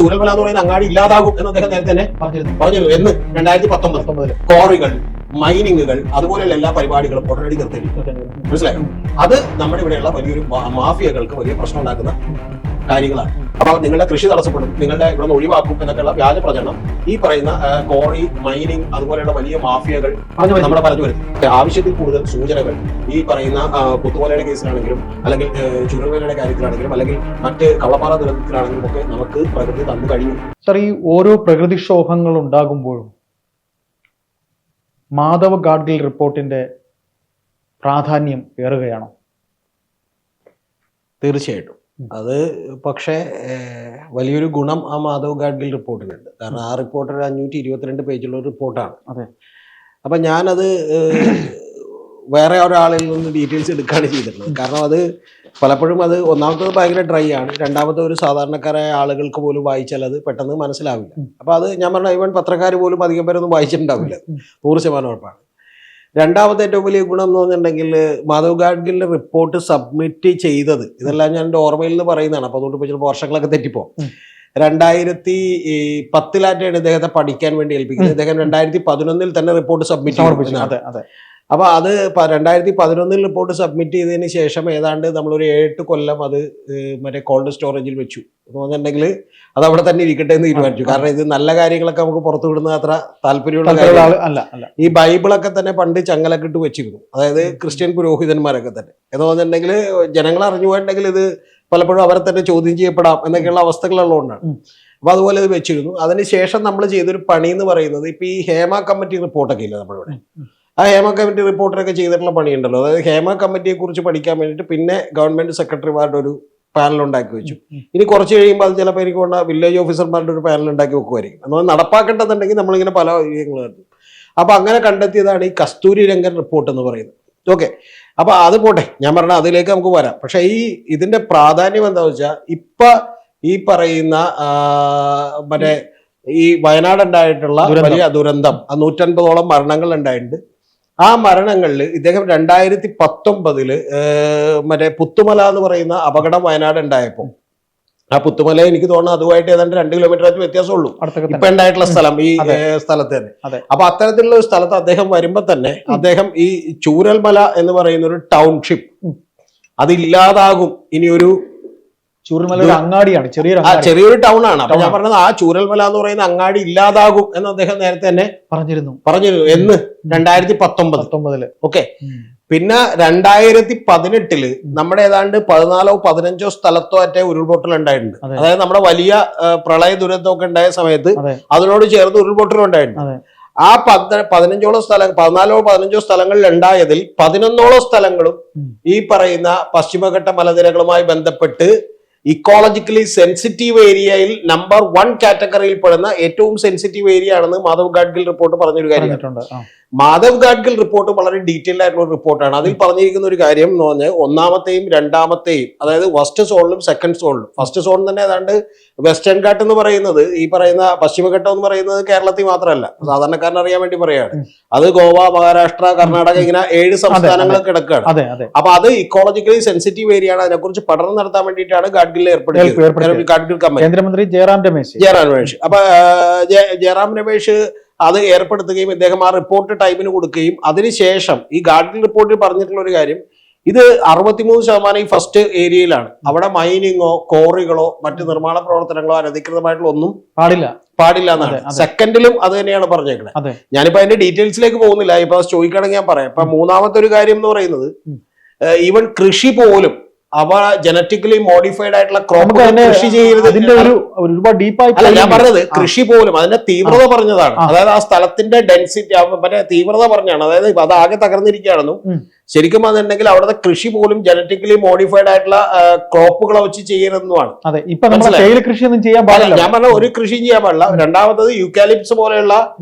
ചൂരൽമല എന്ന് പറയുന്ന അങ്ങാടി ഇല്ലാതാകും എന്ന് അദ്ദേഹം നേരത്തെ തന്നെ പറഞ്ഞിരുന്നു. എന്ന് 2019 ക്വാറികൾ, മൈനിങ്ങുകൾ, അതുപോലെയുള്ള എല്ലാ പരിപാടികളും ഉടനടി നിർത്തി. മനസ്സിലായോ? അത് നമ്മുടെ ഇവിടെയുള്ള വലിയൊരു മാഫിയകൾക്ക് വലിയ പ്രശ്നം ഉണ്ടാക്കുന്ന കാര്യങ്ങളാണ്. അപ്പൊ നിങ്ങളുടെ കൃഷി തടസ്സപ്പെടും, നിങ്ങളുടെ ഇവിടെ നിന്ന് ഒഴിവാക്കും എന്നൊക്കെയുള്ള വ്യാജ പ്രചരണം ഈ പറയുന്ന ക്വാറി, മൈനിങ്, അതുപോലെയുള്ള വലിയ മാഫിയകൾ നമ്മുടെ പറഞ്ഞു വരുന്നത്. ആവശ്യത്തിൽ കൂടുതൽ സൂചനകൾ ഈ പറയുന്ന പുത്തുമലയുടെ കേസിലാണെങ്കിലും, അല്ലെങ്കിൽ ചുരൽമലയുടെ കാര്യത്തിലാണെങ്കിലും, അല്ലെങ്കിൽ മറ്റ് കള്ളപ്പാറ ദുരന്തത്തിലാണെങ്കിലും ഒക്കെ നമുക്ക് പ്രകൃതി തന്നു കഴിയും. സർ, ഈ ഓരോ പ്രകൃതിക്ഷോഭങ്ങൾ ഉണ്ടാകുമ്പോഴും മാധവ് ഗാഡ്ഗിൽ റിപ്പോർട്ടിന്റെ പ്രാധാന്യം ഏറുകയാണോ? തീർച്ചയായിട്ടും. അത് പക്ഷേ വലിയൊരു ഗുണം ആ മാധവ് ഗാഡ്ഗിൽ റിപ്പോർട്ടിനുണ്ട്. കാരണം ആ റിപ്പോർട്ട് ഒരു 522 പേജുള്ള ഒരു റിപ്പോർട്ടാണ്. അതെ. അപ്പം ഞാനത് വേറെ ഒരാളിൽ നിന്ന് ഡീറ്റെയിൽസ് എടുക്കുകയാണ് ചെയ്തിട്ടുള്ളത്. കാരണം അത് പലപ്പോഴും അത് ഒന്നാമത്തത് ഭയങ്കര ഡ്രൈ ആണ്, രണ്ടാമത്തെ ഒരു സാധാരണക്കാരായ ആളുകൾക്ക് പോലും വായിച്ചാൽ അത് പെട്ടെന്ന് മനസ്സിലാവില്ല. അപ്പം അത് ഞാൻ പറഞ്ഞ ഈവൻ പത്രക്കാർ പോലും അധികം പേരൊന്നും വായിച്ചിട്ടുണ്ടാവില്ല. 100% ഉറപ്പാണ്. രണ്ടാമത്തെ ഏറ്റവും വലിയ ഗുണം എന്ന് പറഞ്ഞിട്ടുണ്ടെങ്കിൽ മാധവ് ഗാഡ്ഗിലിന്റെ റിപ്പോർട്ട് സബ്മിറ്റ് ചെയ്തത്, ഇതെല്ലാം ഞാൻ എൻ്റെ ഓർമ്മയിൽ നിന്ന് പറയുന്നതാണ്, അപ്പോൾ അതുകൊണ്ട് ചിലപ്പോൾ വർഷങ്ങളൊക്കെ തെറ്റിപ്പോ. 2010 ഇദ്ദേഹത്തെ പഠിക്കാൻ വേണ്ടി ഏൽപ്പിക്കുന്നത്. ഇദ്ദേഹം 2011 തന്നെ റിപ്പോർട്ട് സബ്മിറ്റ് ചെയ്തു. അപ്പൊ അത് 2011 റിപ്പോർട്ട് സബ്മിറ്റ് ചെയ്തതിന് ശേഷം ഏതാണ്ട് നമ്മളൊരു 7 കൊല്ലം അത് മറ്റേ കോൾഡ് സ്റ്റോറേജിൽ വെച്ചു എന്ന് പറഞ്ഞിട്ടുണ്ടെങ്കിൽ അത് അവിടെ തന്നെ ഇരിക്കട്ടെ എന്ന് തീരുമാനിച്ചു. കാരണം ഇത് നല്ല കാര്യങ്ങളൊക്കെ നമുക്ക് പുറത്തു വിടുന്നത് അത്ര താല്പര്യമുള്ള കാര്യമല്ല. ഈ ബൈബിളൊക്കെ തന്നെ പണ്ട് ചങ്ങലൊക്കെ ഇട്ട് വെച്ചിരുന്നു, അതായത് ക്രിസ്ത്യൻ പുരോഹിതന്മാരൊക്കെ തന്നെ. എന്ന് പറഞ്ഞിട്ടുണ്ടെങ്കിൽ ജനങ്ങൾ അറിഞ്ഞു പോയിട്ടുണ്ടെങ്കിൽ ഇത് പലപ്പോഴും അവരെ തന്നെ ചോദ്യം ചെയ്യപ്പെടാം എന്നൊക്കെയുള്ള അവസ്ഥകളുള്ളതുകൊണ്ടാണ്. അപ്പൊ അതുപോലെ ഇത് വെച്ചിരുന്നു. അതിനുശേഷം നമ്മൾ ചെയ്തൊരു പണി എന്ന് പറയുന്നത് ഇപ്പൊ ഈ ഹേമ കമ്മിറ്റി റിപ്പോർട്ടൊക്കെ ഇല്ല നമ്മളിവിടെ, ആ ഹേമ കമ്മിറ്റി റിപ്പോർട്ടറൊക്കെ ചെയ്തിട്ടുള്ള പണിയുണ്ടല്ലോ. അതായത് ഹേമ കമ്മിറ്റിയെ കുറിച്ച് പഠിക്കാൻ വേണ്ടിയിട്ട് പിന്നെ ഗവൺമെന്റ് സെക്രട്ടറിമാരുടെ ഒരു പാനൽ ഉണ്ടാക്കി വെച്ചു. ഇനി കുറച്ച് കഴിയുമ്പോൾ അത് ചിലപ്പോൾ എനിക്ക് കൊണ്ട് വില്ലേജ് ഓഫീസർമാരുടെ ഒരു പാനൽ ഉണ്ടാക്കി വെക്കുമായിരിക്കും. എന്നാൽ നടപ്പാക്കേണ്ടതുണ്ടെങ്കിൽ നമ്മളിങ്ങനെ പല കാര്യങ്ങൾ കണ്ടു. അപ്പൊ അങ്ങനെ കണ്ടെത്തിയതാണ് ഈ കസ്തൂരി രംഗൻ റിപ്പോർട്ട് എന്ന് പറയുന്നത്. ഓക്കെ, അപ്പൊ അത് പോട്ടെ, ഞാൻ പറഞ്ഞ അതിലേക്ക് നമുക്ക് വരാം. പക്ഷെ ഇതിന്റെ പ്രാധാന്യം എന്താണെന്ന് വെച്ചാൽ ഇപ്പൊ ഈ പറയുന്ന മറ്റേ ഈ വയനാട് ഉണ്ടായിട്ടുള്ള വലിയ ദുരന്തം, 150ഓളം മരണങ്ങൾ ഉണ്ടായിട്ടുണ്ട്. ആ മരണങ്ങളിൽ ഇദ്ദേഹം 2019 മറ്റേ പുത്തുമല എന്ന് പറയുന്ന അപകടം വയനാട് ഉണ്ടായപ്പോൾ, ആ പുത്തുമല എനിക്ക് തോന്നുന്നു അതുമായിട്ട് ഏതാണ്ട് 2 കിലോമീറ്റർ വ്യത്യാസമുള്ളൂ ഇപ്പൊ ഉണ്ടായിട്ടുള്ള സ്ഥലം, ഈ സ്ഥലത്ത് തന്നെ. അപ്പൊ അത്തരത്തിലുള്ള ഒരു സ്ഥലത്ത് അദ്ദേഹം വരുമ്പോ തന്നെ അദ്ദേഹം ഈ ചൂരൽമല എന്ന് പറയുന്ന ഒരു ടൗൺഷിപ്പ് അതില്ലാതാകും, ഇനിയൊരു ചൂരൽമല ഒരു അങ്ങാടിയാണ്, ചെറിയൊരു ടൗൺ ആണ്. അപ്പൊ ഞാൻ പറഞ്ഞത് ആ ചൂരൽമല എന്ന് പറയുന്ന അങ്ങാടി ഇല്ലാതാകും എന്ന് അദ്ദേഹം നേരത്തെ തന്നെ പറഞ്ഞിരുന്നു. എന്ന് 2019. ഓക്കെ, പിന്നെ 2018 നമ്മുടെ ഏതാണ്ട് 14ഓ 15ഓ സ്ഥലത്തോ അറ്റേ ഉരുൾപൊട്ടൽ ഉണ്ടായിട്ടുണ്ട്. അതായത് നമ്മുടെ വലിയ പ്രളയ ദുരന്തമൊക്കെ ഉണ്ടായ സമയത്ത് അതിനോട് ചേർന്ന് ഉരുൾപൊട്ടൽ ഉണ്ടായിട്ടുണ്ട്. ആ 14ഓ 15ഓ സ്ഥലങ്ങളിൽ ഉണ്ടായതിൽ 11ഓളം സ്ഥലങ്ങളും ഈ പറയുന്ന പശ്ചിമഘട്ട മലനിരകളുമായി ബന്ധപ്പെട്ട് ഇക്കോളജിക്കലി സെൻസിറ്റീവ് ഏരിയയിൽ നമ്പർ 1 കാറ്റഗറിയിൽ പെടുന്ന ഏറ്റവും സെൻസിറ്റീവ് ഏരിയ ആണെന്ന് മാധവ് ഗാഡ്ഗിൽ റിപ്പോർട്ട് പറഞ്ഞൊരു കാര്യമാണ്. മാധവ് ഗാഡ്ഗിൽ റിപ്പോർട്ട് വളരെ ഡീറ്റെയിൽഡ് ആയിട്ടുള്ള ഒരു റിപ്പോർട്ടാണ്. അതിൽ പറഞ്ഞിരിക്കുന്ന ഒരു കാര്യം എന്ന് പറഞ്ഞാൽ ഒന്നാമത്തെയും രണ്ടാമത്തെയും, അതായത് ഫസ്റ്റ് സോണിലും സെക്കൻഡ് സോണിലും. ഫസ്റ്റ് സോൺ തന്നെ ഏതാണ്ട് വെസ്റ്റേൺ ഘാട്ട് എന്ന് പറയുന്നത്, ഈ പറയുന്ന പശ്ചിമഘട്ടം എന്ന് പറയുന്നത് കേരളത്തിൽ മാത്രമല്ല, സാധാരണക്കാരൻ അറിയാൻ വേണ്ടി പറയാണ്, അത് ഗോവ, മഹാരാഷ്ട്ര, കർണാടക, ഇങ്ങനെ 7 സംസ്ഥാനങ്ങൾ കിടക്കുകയാണ്. അപ്പൊ അത് ഇക്കോളജിക്കലി സെൻസിറ്റീവ് ഏരിയ ആണ്. അതിനെക്കുറിച്ച് പഠനം നടത്താൻ വേണ്ടിയിട്ടാണ് ഗാഡ്ഗിൽ ഏർപ്പെടുത്തിയത് ഗാഡ്ഗിൽ കമ്മിറ്റി, കേന്ദ്രമന്ത്രി ജയറാം രമേശ്. അപ്പൊ ജയറാം രമേശ് അത് ഏർപ്പെടുത്തുകയും ഇദ്ദേഹം ആ റിപ്പോർട്ട് ടൈമിന് കൊടുക്കുകയും അതിനുശേഷം ഈ ഗാഡ്ഗിൽ റിപ്പോർട്ടിൽ പറഞ്ഞിട്ടുള്ള ഒരു കാര്യം, ഇത് 63% ഈ ഫസ്റ്റ് ഏരിയയിലാണ്. അവിടെ മൈനിങ്ങോ കോറികളോ മറ്റ് നിർമ്മാണ പ്രവർത്തനങ്ങളോ അനധികൃതമായിട്ടുള്ള ഒന്നും പാടില്ല എന്നാണ്. സെക്കൻഡിലും അത് തന്നെയാണ് പറഞ്ഞേക്കുന്നത്. ഞാനിപ്പോ അതിന്റെ ഡീറ്റെയിൽസിലേക്ക് പോകുന്നില്ല, ഇപ്പൊ ചോദിക്കുകയാണെങ്കിൽ ഞാൻ പറയാം. ഇപ്പൊ മൂന്നാമത്തെ ഒരു കാര്യം എന്ന് പറയുന്നത്, ഈവൻ കൃഷി പോലും അവ ജനറ്റിക്കലി മോഡിഫൈഡ് ആയിട്ടുള്ള ക്രോപ്പ് കൃഷി ചെയ്യരുത്. ഞാൻ പറഞ്ഞത് കൃഷി പോലും അതിന്റെ തീവ്രത പറഞ്ഞതാണ്. അതായത് ആ സ്ഥലത്തിന്റെ ഡെൻസിറ്റി മറ്റേ തീവ്രത പറഞ്ഞാണ്. അതായത് അത് ആകെ തകർന്നിരിക്കുകയാണെന്നും ശരിക്കും അതുണ്ടെങ്കിൽ അവിടുത്തെ കൃഷി പോലും ജനറ്റിക്കലി മോഡിഫൈഡ് ആയിട്ടുള്ള ക്രോപ്പുകളെ വെച്ച് ചെയ്യരുതെന്നുമാണ്. ഞാൻ പറഞ്ഞ ഒരു കൃഷിയും ചെയ്യാൻ പാടില്ല. രണ്ടാമത്തത് യൂക്കാലിപ്സ് പോലെയുള്ള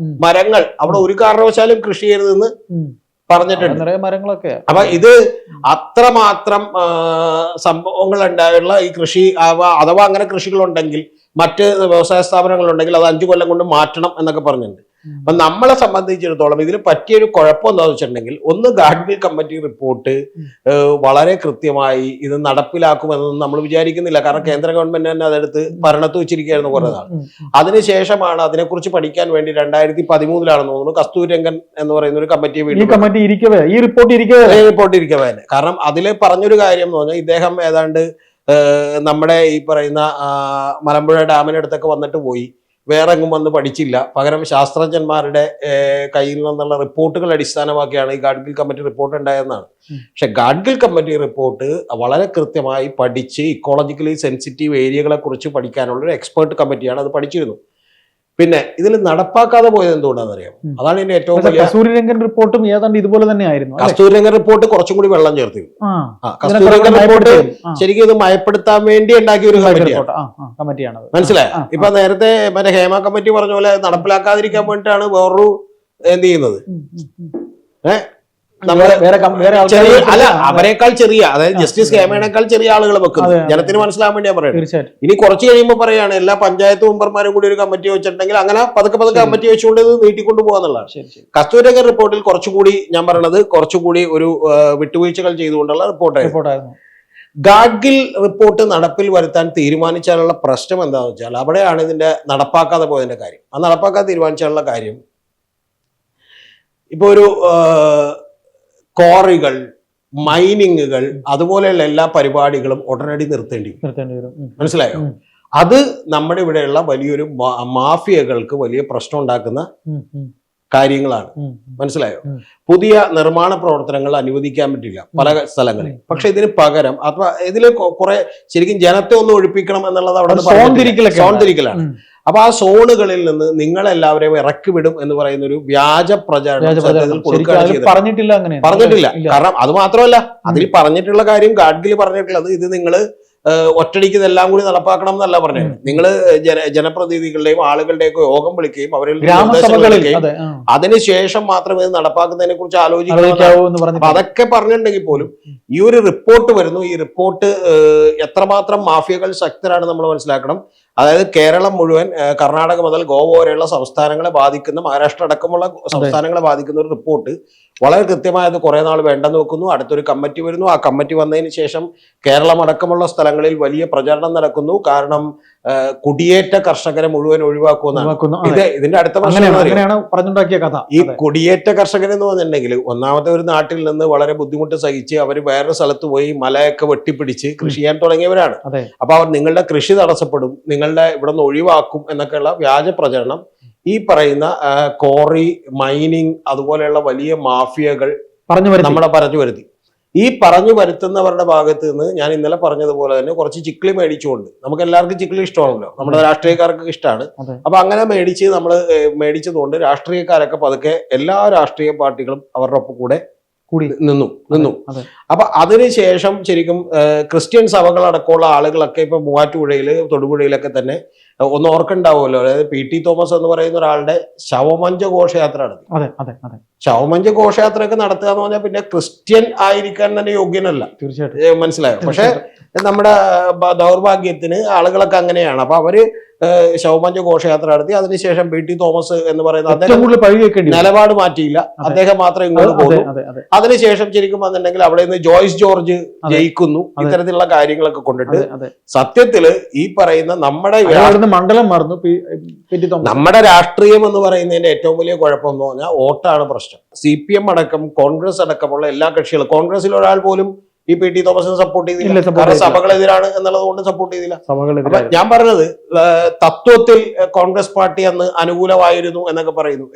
മരങ്ങൾ അവിടെ ഒരു കാരണവശാലും കൃഷി ചെയ്യരുതെന്ന് പറഞ്ഞിട്ടുണ്ട്. മരങ്ങളൊക്കെ. അപ്പൊ ഇത് അത്രമാത്രം സംഭവങ്ങൾ ഉണ്ടായുള്ള ഈ കൃഷി, അഥവാ അങ്ങനെ കൃഷികളുണ്ടെങ്കിൽ, മറ്റ് വ്യവസായ സ്ഥാപനങ്ങളുണ്ടെങ്കിൽ അത് 5 കൊല്ലം കൊണ്ട് മാറ്റണം എന്നൊക്കെ പറഞ്ഞിട്ടുണ്ട്. അപ്പൊ നമ്മളെ സംബന്ധിച്ചിടത്തോളം ഇതിൽ പറ്റിയൊരു കുഴപ്പം എന്താണെന്ന് വെച്ചിട്ടുണ്ടെങ്കിൽ, ഒന്ന് ഗാഡ്ഗിൽ കമ്മിറ്റി റിപ്പോർട്ട് വളരെ കൃത്യമായി ഇത് നടപ്പിലാക്കുമെന്നൊന്നും നമ്മൾ വിചാരിക്കുന്നില്ല. കാരണം കേന്ദ്ര ഗവൺമെന്റ് തന്നെ അതെടുത്ത് ഭരണത്ത് വെച്ചിരിക്കുകയായിരുന്നു കുറെ നാൾ. അതിനുശേഷമാണ് അതിനെക്കുറിച്ച് പഠിക്കാൻ വേണ്ടി 2013 തോന്നുന്നു കസ്തൂരി രംഗൻ എന്ന് പറയുന്ന ഒരു ഈ റിപ്പോർട്ട് ഇരിക്കവേ. കാരണം അതിൽ പറഞ്ഞൊരു കാര്യം എന്ന് പറഞ്ഞാൽ, ഇദ്ദേഹം ഏതാണ്ട് നമ്മുടെ ഈ പറയുന്ന മലമ്പുഴ ഡാമിനടുത്തൊക്കെ വന്നിട്ട് പോയി, വേറെ എങ്ങും വന്ന് പഠിച്ചില്ല. പകരം ശാസ്ത്രജ്ഞന്മാരുടെ കയ്യിൽ നിന്നുള്ള റിപ്പോർട്ടുകൾ അടിസ്ഥാനമാക്കിയാണ് ഈ ഗാഡ്ഗിൽ കമ്മിറ്റി റിപ്പോർട്ട് ഉണ്ടായതെന്നാണ്. പക്ഷെ ഗാഡ്ഗിൽ കമ്മിറ്റി റിപ്പോർട്ട് വളരെ കൃത്യമായി പഠിച്ച് ഇക്കോളജിക്കലി സെൻസിറ്റീവ് ഏരിയകളെ കുറിച്ച് പഠിക്കാനുള്ള ഒരു എക്സ്പേർട്ട് കമ്മിറ്റിയാണ് അത് പഠിച്ചിരുന്നു. പിന്നെ ഇതിൽ നടപ്പാക്കാതെ പോയത് എന്തുകൊണ്ടാണെന്ന് അറിയാം. അതാണ് ഇതിന്റെ ഏറ്റവും വലിയ. കസ്തൂരി രംഗൻ റിപ്പോർട്ടും ഏതാണ്ട് ഇതുപോലെ തന്നെ ആയിരുന്നു. കസ്തൂരി രംഗൻ റിപ്പോർട്ട് കുറച്ചും കൂടി വെള്ളം ചേർത്ത്. കസ്തൂരി രംഗൻ റിപ്പോർട്ട് ശരിക്കും ഇത് മയപ്പെടുത്താൻ വേണ്ടി ഉണ്ടാക്കിയ ഒരു കമ്മിറ്റിയാണ്. മനസ്സിലായോ? ഇപ്പൊ നേരത്തെ മറ്റേ ഹേമ കമ്മിറ്റി പറഞ്ഞ പോലെ നടപ്പിലാക്കാതിരിക്കാൻ വേണ്ടിയിട്ടാണ് വേറൊരു എന്ത് ചെയ്യുന്നത്. അവരെക്കാൾ ചെറിയ, അതായത് ജസ്റ്റിസ് ഹേമയേക്കാൾ ചെറിയ ആളുകൾ വെക്കുന്നത് ജനത്തിന് മനസ്സിലാൻ വേണ്ടിയാ പറയുന്നത്. ഇനി കുറച്ച് കഴിയുമ്പോൾ പറയാണ് എല്ലാ പഞ്ചായത്ത് മെമ്പർമാരും കൂടി ഒരു കമ്മിറ്റി വെച്ചിട്ടുണ്ടെങ്കിൽ അങ്ങനെ പതുക്കെ കമ്മിറ്റി വെച്ചുകൊണ്ട് ഇത് നീട്ടിക്കൊണ്ടു പോകാന്നുള്ളതാണ്. കസ്തൂരി രംഗൻ റിപ്പോർട്ടിൽ കുറച്ചുകൂടി ഞാൻ പറയണത് കുറച്ചുകൂടി ഒരു വിട്ടുവീഴ്ചകൾ ചെയ്തുകൊണ്ടുള്ള റിപ്പോർട്ടായിരുന്നു. ഗാഡ്ഗിൽ റിപ്പോർട്ട് നടപ്പിൽ വരുത്താൻ തീരുമാനിച്ചാലുള്ള പ്രശ്നം എന്താണെന്ന് വെച്ചാൽ, അവിടെയാണ് ഇതിന്റെ നടപ്പാക്കാതെ പോയതിന്റെ കാര്യം. ആ നടപ്പാക്കാൻ തീരുമാനിച്ചാലുള്ള കാര്യം, ഇപ്പൊ ഒരു ക്വാറികൾ, മൈനിങ്ങുകൾ, അതുപോലെയുള്ള എല്ലാ പരിപാടികളും ഉടനടി നിർത്തേണ്ടി വരും. മനസ്സിലായോ? അത് നമ്മുടെ ഇവിടെയുള്ള വലിയൊരു മാഫിയകൾക്ക് വലിയ പ്രശ്നം ഉണ്ടാക്കുന്ന കാര്യങ്ങളാണ്. മനസ്സിലായോ? പുതിയ നിർമ്മാണ പ്രവർത്തനങ്ങൾ അനുവദിക്കാൻ പറ്റില്ല പല സ്ഥലങ്ങളിൽ. പക്ഷെ ഇതിന് പകരം അഥവാ ഇതിൽ കുറെ ശരിക്കും ജനത്തെ ഒന്ന് ഒഴിപ്പിക്കണം എന്നുള്ളത് അവിടെ സോൺതിരിക്കലാണ്. അപ്പൊ ആ സോണുകളിൽ നിന്ന് നിങ്ങളെല്ലാവരെയും ഇറക്കി വിടും എന്ന് പറയുന്ന ഒരു വ്യാജ പ്രചാരണം പറഞ്ഞിട്ടില്ല. കാരണം അത് മാത്രമല്ല, അതിൽ പറഞ്ഞിട്ടുള്ള കാര്യം ഗാഡ്ഗിൽ പറഞ്ഞിട്ടുള്ളത്, ഇത് നിങ്ങൾ ഒറ്റടിക്ക് ഇതെല്ലാം കൂടി നടപ്പാക്കണം എന്നല്ല പറഞ്ഞത്. നിങ്ങൾ ജനപ്രതിനിധികളുടെയും ആളുകളുടെയൊക്കെ യോഗം വിളിക്കുകയും അവരിൽ അതിനുശേഷം മാത്രമേ ഇത് നടപ്പാക്കുന്നതിനെ കുറിച്ച് ആലോചിക്കാവൂ. അപ്പൊ അതൊക്കെ പറഞ്ഞിട്ടുണ്ടെങ്കിൽ പോലും ഈ ഒരു റിപ്പോർട്ട് വരുന്നു. ഈ റിപ്പോർട്ട് എത്രമാത്രം മാഫിയകൾ ശക്തരാണ് നമ്മൾ മനസ്സിലാക്കണം. അതായത് കേരളം മുഴുവൻ, കർണാടക മുതൽ ഗോവ വരെയുള്ള സംസ്ഥാനങ്ങളെ ബാധിക്കുന്ന, മഹാരാഷ്ട്ര അടക്കമുള്ള സംസ്ഥാനങ്ങളെ ബാധിക്കുന്ന ഒരു റിപ്പോർട്ട് വളരെ കൃത്യമായത് കുറെ നാൾ വേണ്ടെന്ന് വെക്കുന്നു. അടുത്തൊരു കമ്മിറ്റി വരുന്നു. ആ കമ്മിറ്റി വന്നതിന് ശേഷം കേരളം അടക്കമുള്ള സ്ഥലങ്ങളിൽ വലിയ പ്രചാരണം നടക്കുന്നു. കാരണം കുടിയേറ്റ കർഷകരെ മുഴുവൻ ഒഴിവാക്കുമെന്നാണ് ഇതിന്റെ അടുത്ത പ്രശ്നം. ഈ കുടിയേറ്റ കർഷകരെന്ന് പറഞ്ഞിട്ടുണ്ടെങ്കിൽ, ഒന്നാമത്തെ ഒരു നാട്ടിൽ നിന്ന് വളരെ ബുദ്ധിമുട്ട് സഹിച്ച് അവർ വേറൊരു സ്ഥലത്ത് പോയി മലയൊക്കെ വെട്ടിപ്പിടിച്ച് കൃഷി ചെയ്യാൻ തുടങ്ങിയവരാണ്. അപ്പൊ അവർ നിങ്ങളുടെ കൃഷി തടസ്സപ്പെടും, നിങ്ങളുടെ ഇവിടെ നിന്ന് ഒഴിവാക്കും എന്നൊക്കെയുള്ള വ്യാജ പ്രചരണം ഈ പറയുന്ന കോറി, മൈനിങ്, അതുപോലെയുള്ള വലിയ മാഫിയകൾ നമ്മളെ പറഞ്ഞു വരുത്തി. ഈ പറഞ്ഞു വരുത്തുന്നവരുടെ ഭാഗത്ത് നിന്ന് ഞാൻ ഇന്നലെ പറഞ്ഞതുപോലെ തന്നെ കുറച്ച് ചിക്കിളി മേടിച്ചുകൊണ്ട്, നമുക്ക് എല്ലാവർക്കും ചിക്കിളി ഇഷ്ടമാണല്ലോ, നമ്മുടെ രാഷ്ട്രീയക്കാർക്ക് ഇഷ്ടമാണ്. അപ്പൊ അങ്ങനെ മേടിച്ചതുകൊണ്ട് രാഷ്ട്രീയക്കാരൊക്കെ പതുക്കെ എല്ലാ രാഷ്ട്രീയ പാർട്ടികളും അവരുടെ ഒപ്പം കൂടി നിന്നു. അപ്പൊ അതിനുശേഷം ശരിക്കും ക്രിസ്ത്യൻ സഭകളടക്കമുള്ള ആളുകളൊക്കെ ഇപ്പൊ മൂവാറ്റുപുഴയില്, തൊടുപുഴയിലൊക്കെ തന്നെ ഒന്ന് ഓർക്കുണ്ടാവുമല്ലോ. അതായത് PT തോമസ് എന്ന് പറയുന്ന ഒരാളുടെ ശവമഞ്ച ഘോഷയാത്ര നടത്തി. ശവമഞ്ച ഘോഷയാത്രയൊക്കെ നടത്തുക എന്ന് പറഞ്ഞാൽ പിന്നെ ക്രിസ്ത്യൻ ആയിരിക്കാൻ തന്നെ യോഗ്യനല്ല. തീർച്ചയായിട്ടും. മനസ്സിലായോ? പക്ഷെ നമ്മുടെ ദൗർഭാഗ്യത്തിന് ആളുകളൊക്കെ അങ്ങനെയാണ്. അപ്പൊ അവര് ശവമഞ്ച ഘോഷയാത്ര നടത്തി. അതിനുശേഷം PT തോമസ് എന്ന് പറയുന്ന അദ്ദേഹം നിലപാട് മാറ്റിയില്ല, അദ്ദേഹം മാത്രം ഇങ്ങോട്ട് പോകുന്നു. അതിനുശേഷം ശരിക്കും വന്നിട്ടുണ്ടെങ്കിൽ അവിടെ നിന്ന് ജോയ്സ് ജോർജ് ജയിക്കുന്നു. ഇത്തരത്തിലുള്ള കാര്യങ്ങളൊക്കെ കൊണ്ടിട്ട് സത്യത്തില് ഈ പറയുന്ന നമ്മുടെ രാഷ്ട്രീയം എന്ന് പറയുന്നതിന്റെ ഏറ്റവും വലിയ കുഴപ്പം എന്ന് പറഞ്ഞാൽ വോട്ടാണ് പ്രശ്നം. CPM അടക്കം കോൺഗ്രസ് അടക്കമുള്ള എല്ലാ കക്ഷികളും, കോൺഗ്രസിൽ ഒരാൾ പോലും ഈ PT തോമസിനെ സപ്പോർട്ട് ചെയ്തില്ല. കാരണം സഭകളെതിരാണ് എന്നുള്ളത് കൊണ്ട് സപ്പോർട്ട് ചെയ്തില്ല. ഞാൻ പറഞ്ഞത് തത്വത്തിൽ കോൺഗ്രസ് പാർട്ടി അന്ന് അനുകൂലമായിരുന്നു എന്നൊക്കെ പറയുന്നു.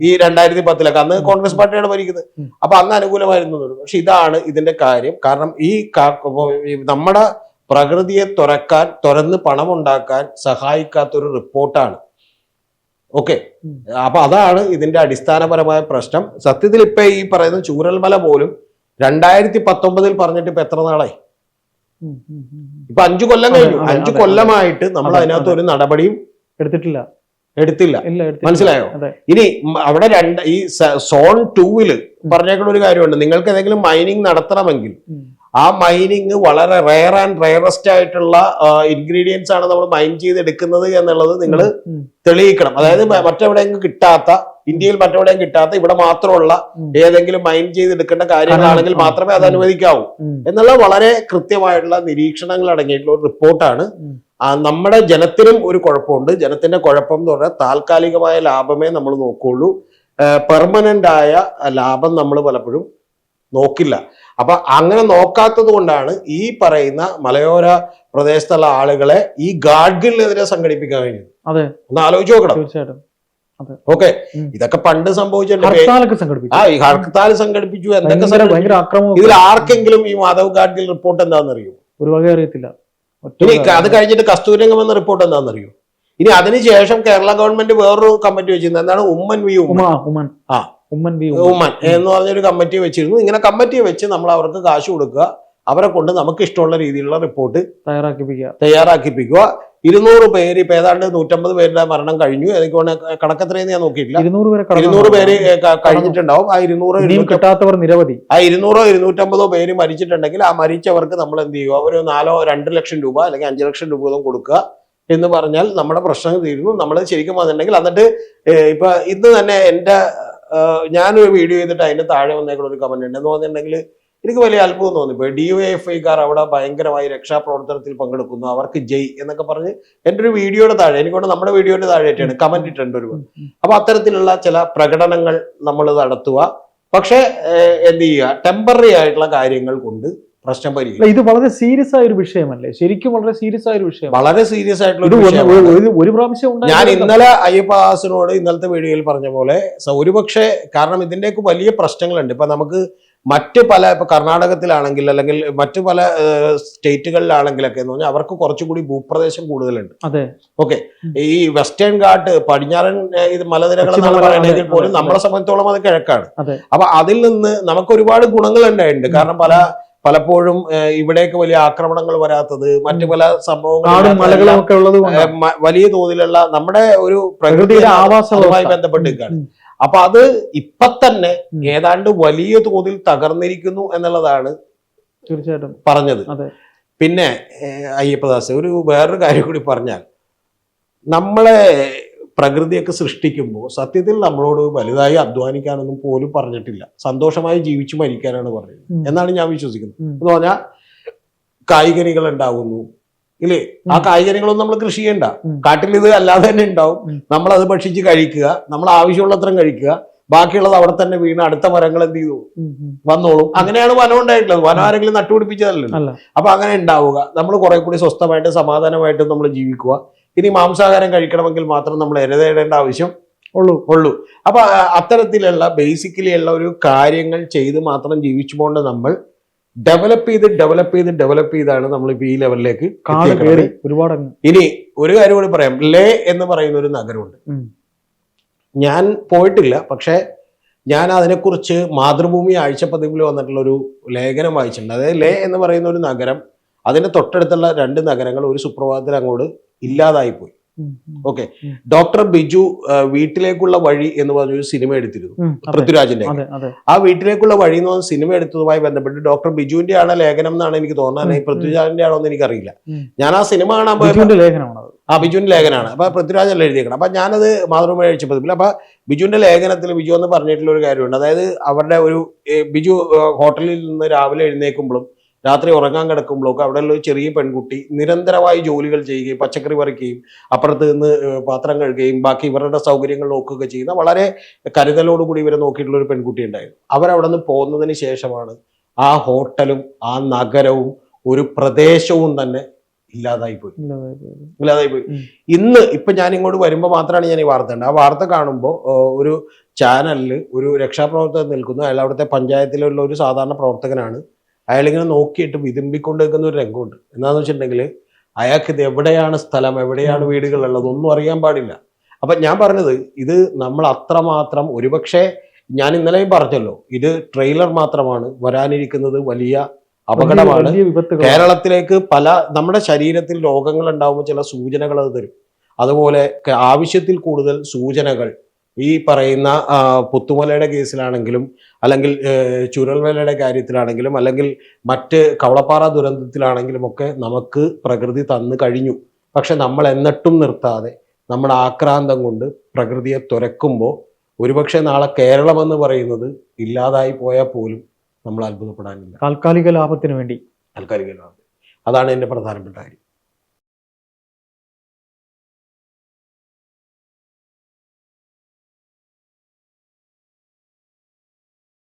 ഈ 2010 അന്ന് കോൺഗ്രസ് പാർട്ടിയാണ് ഭരിക്കുന്നത്. അപ്പൊ അന്ന് അനുകൂലമായിരുന്നു. പക്ഷെ ഇതാണ് ഇതിന്റെ കാര്യം. കാരണം ഈ നമ്മുടെ പ്രകൃതിയെ തുറന്ന് പണമുണ്ടാക്കാൻ സഹായിക്കാത്തൊരു റിപ്പോർട്ടാണ്. ഓക്കെ, അപ്പൊ അതാണ് ഇതിന്റെ അടിസ്ഥാനപരമായ പ്രശ്നം. സത്യത്തിൽ ഇപ്പൊ ഈ പറയുന്ന ചൂരൽമല പോലും 2019 പറഞ്ഞിട്ട് ഇപ്പൊ എത്ര നാളായി? ഇപ്പൊ 5 കൊല്ലം കഴിഞ്ഞു. 5 കൊല്ലമായിട്ട് നമ്മൾ അതിനകത്ത് ഒരു നടപടിയും എടുത്തില്ല. മനസ്സിലായോ? ഇനി അവിടെ ഈ സോൺ 2 പറഞ്ഞേക്കുന്ന ഒരു കാര്യമുണ്ട്. നിങ്ങൾക്ക് ഏതെങ്കിലും മൈനിങ് നടത്തണമെങ്കിൽ ആ മൈനിങ് വളരെ റെയർ ആൻഡ് റെയറസ്റ്റ് ആയിട്ടുള്ള ഇൻഗ്രീഡിയൻസ് ആണ് നമ്മൾ മൈൻ ചെയ്തെടുക്കുന്നത് എന്നുള്ളത് നിങ്ങൾ തെളിയിക്കണം. അതായത് മറ്റെവിടെയെങ്കിലും കിട്ടാത്ത, ഇന്ത്യയിൽ മറ്റെവിടെയും കിട്ടാത്ത, ഇവിടെ മാത്രമുള്ള ഏതെങ്കിലും മൈൻ ചെയ്തെടുക്കേണ്ട കാര്യങ്ങളാണെങ്കിൽ മാത്രമേ അത് അനുവദിക്കാവൂ എന്നുള്ള വളരെ കൃത്യമായിട്ടുള്ള നിരീക്ഷണങ്ങൾ അടങ്ങിയിട്ടുള്ള ഒരു റിപ്പോർട്ടാണ്. നമ്മുടെ ജനത്തിനും ഒരു കുഴപ്പമുണ്ട്. ജനത്തിന്റെ കുഴപ്പം എന്ന് പറഞ്ഞാൽ താൽക്കാലികമായ ലാഭമേ നമ്മൾ നോക്കുള്ളൂ, പെർമനന്റ് ആയ ലാഭം നമ്മൾ പലപ്പോഴും നോക്കില്ല. അപ്പൊ അങ്ങനെ നോക്കാത്തത് കൊണ്ടാണ് ഈ പറയുന്ന മലയോര പ്രദേശത്തുള്ള ആളുകളെ ഈ ഗാഡ്ഗിളിനെതിരെ സംഘടിപ്പിക്കാൻ കഴിഞ്ഞത്. അതെ, ഒന്ന് ആലോചിച്ച് നോക്കണം. തീർച്ചയായിട്ടും. ഓക്കെ, ഇതൊക്കെ പണ്ട് സംഭവിച്ചിട്ടുണ്ട്. ഈ ഹർത്താൽ സംഘടിപ്പിച്ചു, എന്തൊക്കെ. ഇതിൽ ആർക്കെങ്കിലും ഈ മാധവ് ഗാഡ്ഗിൽ റിപ്പോർട്ട് എന്താണെന്നറിയോ? ഒരു വക അറിയത്തില്ല. ഇനി അത് കഴിഞ്ഞിട്ട് കസ്തൂരംഗം എന്ന റിപ്പോർട്ട് എന്താണെന്നറിയോ? ഇനി അതിനുശേഷം കേരള ഗവൺമെന്റ് വേറൊരു കമ്മിറ്റി വെച്ചിരുന്നത്. എന്താണ്? ഉമ്മൻ എന്ന് പറഞ്ഞൊരു കമ്മിറ്റി വെച്ചിരുന്നു. ഇങ്ങനെ കമ്മിറ്റി വെച്ച് നമ്മൾ അവർക്ക് കാശ് കൊടുക്കുക, അവരെ കൊണ്ട് നമുക്ക് ഇഷ്ടമുള്ള രീതിയിലുള്ള റിപ്പോർട്ട് തയ്യാറാക്കിപ്പിക്കുക. 200 പേര്, ഇപ്പൊ ഏതാണ്ട് 150 പേരുടെ മരണം കഴിഞ്ഞു. എനിക്ക് കണക്കെത്രയെന്ന് ഞാൻ നോക്കിയിട്ടില്ല. 200 പേര് കഴിഞ്ഞിട്ടുണ്ടാവും. ആ 200 കിട്ടാത്തവർ നിരവധി. ആ 200 250 പേര് മരിച്ചിട്ടുണ്ടെങ്കിൽ ആ മരിച്ചവർക്ക് നമ്മൾ എന്ത് ചെയ്യുക? ഒരു 2 ലക്ഷം രൂപ അല്ലെങ്കിൽ 5 ലക്ഷം രൂപ ഒന്നും കൊടുക്കുക എന്ന് പറഞ്ഞാൽ നമ്മുടെ പ്രശ്നം തീരുന്നു. നമ്മൾ ശരിക്കും വന്നിട്ടുണ്ടെങ്കിൽ എന്നിട്ട് ഇപ്പൊ ഇന്ന് തന്നെ ഞാനൊരു വീഡിയോ ചെയ്തിട്ട് അതിന്റെ താഴെ വന്നേക്കുന്ന ഒരു കമന്റ് ഉണ്ട്. എന്ന് പറഞ്ഞിട്ടുണ്ടെങ്കിൽ എനിക്ക് വലിയ അത്ഭുതം തോന്നി. ഇപ്പൊ DYFIക്കാർ അവിടെ ഭയങ്കരമായി രക്ഷാപ്രവർത്തനത്തിൽ പങ്കെടുക്കുന്നു, അവർക്ക് ജയ് എന്നൊക്കെ പറഞ്ഞ് എൻ്റെ ഒരു വീഡിയോയുടെ താഴെ, എനിക്കൊണ്ട് നമ്മുടെ വീഡിയോയുടെ താഴെയായിട്ടാണ് കമന്റ് ഇട്ടുണ്ട് ഒരു. അപ്പൊ അത്തരത്തിലുള്ള ചില പ്രകടനങ്ങൾ നമ്മൾ നടത്തുക, പക്ഷെ എന്ത് ചെയ്യുക? ടെമ്പററി ആയിട്ടുള്ള കാര്യങ്ങൾ കൊണ്ട് പ്രശ്നം പരിഹരിക്കും. ഇത് വളരെ സീരിയസ് ആയ ഒരു വിഷയമല്ലേ? ശരിക്കും വളരെ സീരിയസ് ആയ ഒരു വിഷയം, വളരെ സീരിയസ് ആയിട്ടുള്ള ഒരു പ്രാവശ്യം. ഞാൻ ഇന്നലെ അയ്യപ്പദാസിനോട് ഇന്നലത്തെ വീഡിയോയിൽ പറഞ്ഞ പോലെ ഒരുപക്ഷെ, കാരണം ഇതിന്റെയൊക്കെ വലിയ പ്രശ്നങ്ങളുണ്ട്. ഇപ്പൊ നമുക്ക് മറ്റ് പല, ഇപ്പൊ കർണാടകത്തിലാണെങ്കിൽ അല്ലെങ്കിൽ മറ്റു പല സ്റ്റേറ്റുകളിലാണെങ്കിലൊക്കെ എന്ന് പറഞ്ഞാൽ അവർക്ക് കുറച്ചുകൂടി ഭൂപ്രദേശം കൂടുതലുണ്ട്. അതെ, ഓക്കെ. ഈ വെസ്റ്റേൺ ഘാട്ട്, പടിഞ്ഞാറൻ ഇത് മലനിരകൾ എന്ന് പറയുന്നതിൽ പോലും നമ്മളെ സംബന്ധിച്ചോളം അത് കിഴക്കാണ്. അപ്പൊ അതിൽ നിന്ന് നമുക്ക് ഒരുപാട് ഗുണങ്ങൾ ഉണ്ടായിട്ടുണ്ട്. കാരണം പലപ്പോഴും ഇവിടേക്ക് വലിയ ആക്രമണങ്ങൾ വരാത്തത്, മറ്റു പല സംഭവങ്ങളും വലിയ തോതിലുള്ള നമ്മുടെ ഒരു പ്രകൃതിയുടെ ആവാസവുമായി ബന്ധപ്പെട്ടിരിക്കുകയാണ്. അപ്പൊ അത് ഇപ്പൊ തന്നെ ഏതാണ്ട് വലിയ തോതിൽ തകർന്നിരിക്കുന്നു എന്നുള്ളതാണ് തീർച്ചയായിട്ടും പറഞ്ഞത്. പിന്നെ അയ്യപ്പദാസ് വേറൊരു കാര്യം കൂടി പറഞ്ഞാൽ, നമ്മളെ പ്രകൃതിയൊക്കെ സൃഷ്ടിക്കുമ്പോൾ സത്യത്തിൽ നമ്മളോട് വലുതായി അധ്വാനിക്കാനൊന്നും പോലും പറഞ്ഞിട്ടില്ല. സന്തോഷമായി ജീവിച്ചു മരിക്കാനാണ് പറഞ്ഞത് എന്നാണ് ഞാൻ വിശ്വസിക്കുന്നത്. എന്ന് പറഞ്ഞാൽ കായ്കനികൾ ഉണ്ടാകുന്നു ഇല്ലേ? ആ കായ്കനികളൊന്നും നമ്മൾ കൃഷി ചെയ്യണ്ട. കാട്ടിൽ ഇത് അല്ലാതെ തന്നെ ഉണ്ടാവും. നമ്മൾ അത് ഭക്ഷിച്ച് കഴിക്കുക, നമ്മൾ ആവശ്യമുള്ളത്രയും കഴിക്കുക, ബാക്കിയുള്ളത് അവിടെ തന്നെ വീണ് അടുത്ത മരങ്ങൾ എന്ത് ചെയ്തു വന്നോളും. അങ്ങനെയാണ് വനം ഉണ്ടായിട്ടുള്ളത്. വനം ആരെങ്കിലും നട്ടുപിടിപ്പിച്ചതല്ലല്ലോ. അപ്പൊ അങ്ങനെ ഉണ്ടാവുക. നമ്മൾ കുറെ കൂടി സ്വസ്ഥമായിട്ട് സമാധാനമായിട്ട് നമ്മൾ ജീവിക്കുക. ഇനി മാംസാഹാരം കഴിക്കണമെങ്കിൽ മാത്രം നമ്മൾ എരതേടേണ്ട ആവശ്യം ഉള്ളൂ. അപ്പൊ അത്തരത്തിലുള്ള ബേസിക്കലി ഉള്ള ഒരു കാര്യങ്ങൾ ചെയ്ത് മാത്രം ജീവിച്ചു പോകേണ്ട നമ്മൾ ഡെവലപ്പ് ചെയ്താണ് നമ്മളിപ്പോ ഈ ലെവലിലേക്ക് ഒരുപാട്. ഇനി ഒരു കാര്യം കൂടി പറയാം. ലേ എന്ന് പറയുന്ന ഒരു നഗരമുണ്ട്. ഞാൻ പോയിട്ടില്ല, പക്ഷെ ഞാൻ അതിനെക്കുറിച്ച് മാതൃഭൂമി ആഴ്ചപ്പതിപ്പിൽ വന്നിട്ടുള്ള ഒരു ലേഖനം വായിച്ചിട്ടുണ്ട്. അതായത് ലേ എന്ന് പറയുന്ന ഒരു നഗരം, അതിന്റെ തൊട്ടടുത്തുള്ള 2 നഗരങ്ങൾ ഒരു സുപ്രഭാതത്തിൽ അങ്ങോട്ട് ഇല്ലാതായിപ്പോയി. ഓക്കെ. ഡോക്ടർ ബിജു വീട്ടിലേക്കുള്ള വഴി എന്ന് പറഞ്ഞൊരു സിനിമ എടുത്തിരുന്നു, പൃഥ്വിരാജിന്റെ. ആ വീട്ടിലേക്കുള്ള വഴി എന്ന് പറഞ്ഞ സിനിമ എടുത്തതുമായി ബന്ധപ്പെട്ട് ഡോക്ടർ ബിജുവിന്റെ ആണ് ലേഖനം എന്നാണ് എനിക്ക് തോന്നുന്നത്. പൃഥ്വിരാജിന്റെ ആണോ എന്ന് എനിക്കറിയില്ല. ഞാൻ ആ സിനിമ കാണാൻ പോയപ്പോൾ ബിജുവിന്റെ ലേഖനമാണ്. അപ്പൊ പൃഥ്വിരാജ് അല്ല എഴുതിയേക്കണം. അപ്പൊ ഞാനത് മാതൃഭൂമി ആഴ്ചപ്പതിപ്പില്ല. അപ്പൊ ബിജുവിന്റെ ലേഖനത്തിൽ ബിജു എന്ന് പറഞ്ഞിട്ടുള്ള ഒരു കാര്യമുണ്ട്. അതായത് അവരുടെ ഒരു ബിജു ഹോട്ടലിൽ നിന്ന് രാവിലെ എഴുന്നേൽക്കുമ്പോഴും രാത്രി ഉറങ്ങാൻ കിടക്കുമ്പോഴൊക്കെ അവിടെയുള്ള ഒരു ചെറിയ പെൺകുട്ടി നിരന്തരമായി ജോലികൾ ചെയ്യുകയും പച്ചക്കറി പറിക്കുകയും അപ്പുറത്ത് നിന്ന് പാത്രം കഴുകുകയും ബാക്കി ഇവരുടെ സൗകര്യങ്ങൾ നോക്കുകയൊക്കെ ചെയ്യുന്ന വളരെ കരുതലോടുകൂടി ഇവരെ നോക്കിയിട്ടുള്ള ഒരു പെൺകുട്ടി ഉണ്ടായിരുന്നു. അവരവിടെ നിന്ന് പോകുന്നതിന് ശേഷമാണ് ആ ഹോട്ടലും ആ നഗരവും ഒരു പ്രദേശവും തന്നെ ഇല്ലാതായിപ്പോയി. ഇപ്പൊ ഞാൻ ഇങ്ങോട്ട് വരുമ്പോൾ മാത്രമാണ് ഞാൻ ഈ വാർത്ത ഉണ്ട്. ആ വാർത്ത കാണുമ്പോൾ ഒരു ചാനലിൽ ഒരു രക്ഷാപ്രവർത്തകൻ നിൽക്കുന്നു. അയാൾ അവിടുത്തെ പഞ്ചായത്തിലുള്ള ഒരു സാധാരണ പ്രവർത്തകനാണ്. അയാളിങ്ങനെ നോക്കിയിട്ട് വിതുമ്പിക്കൊണ്ട് നിൽക്കുന്ന ഒരു രംഗമുണ്ട്. എന്താണെന്ന് വെച്ചിട്ടുണ്ടെങ്കിൽ അയാൾക്ക് ഇത് എവിടെയാണ് സ്ഥലം, എവിടെയാണ് വീടുകളുള്ളത് ഒന്നും അറിയാൻ പാടില്ല. അപ്പൊ ഞാൻ പറഞ്ഞത്, ഇത് നമ്മൾ അത്രമാത്രം, ഒരുപക്ഷെ ഞാൻ ഇന്നലെയും പറഞ്ഞല്ലോ, ഇത് ട്രെയിലർ മാത്രമാണ്. വരാനിരിക്കുന്നത് വലിയ അപകടമാണ്. കേരളത്തിലേക്ക് നമ്മുടെ ശരീരത്തിൽ രോഗങ്ങൾ ഉണ്ടാകുമ്പോൾ ചില സൂചനകൾ അത് തരും. അതുപോലെ ആവശ്യത്തിൽ കൂടുതൽ സൂചനകൾ ഈ പറയുന്ന പുത്തുമലയുടെ കേസിലാണെങ്കിലും, അല്ലെങ്കിൽ ചുരൽമലയുടെ കാര്യത്തിലാണെങ്കിലും, അല്ലെങ്കിൽ മറ്റ് കവളപ്പാറ ദുരന്തത്തിലാണെങ്കിലും ഒക്കെ നമുക്ക് പ്രകൃതി തന്നു കഴിഞ്ഞു. പക്ഷെ നമ്മൾ എന്നിട്ടും നിർത്താതെ നമ്മുടെ ആക്രാന്തം കൊണ്ട് പ്രകൃതിയെ തുരക്കുമ്പോൾ ഒരുപക്ഷെ നാളെ കേരളം എന്ന് പറയുന്നത് ഇല്ലാതായി പോയാൽ പോലും നമ്മൾ അത്ഭുതപ്പെടാനില്ല. താൽക്കാലിക ലാഭത്തിന് വേണ്ടി. താൽക്കാലിക ലാഭം, അതാണ് എൻ്റെ പ്രധാനപ്പെട്ട കാര്യം.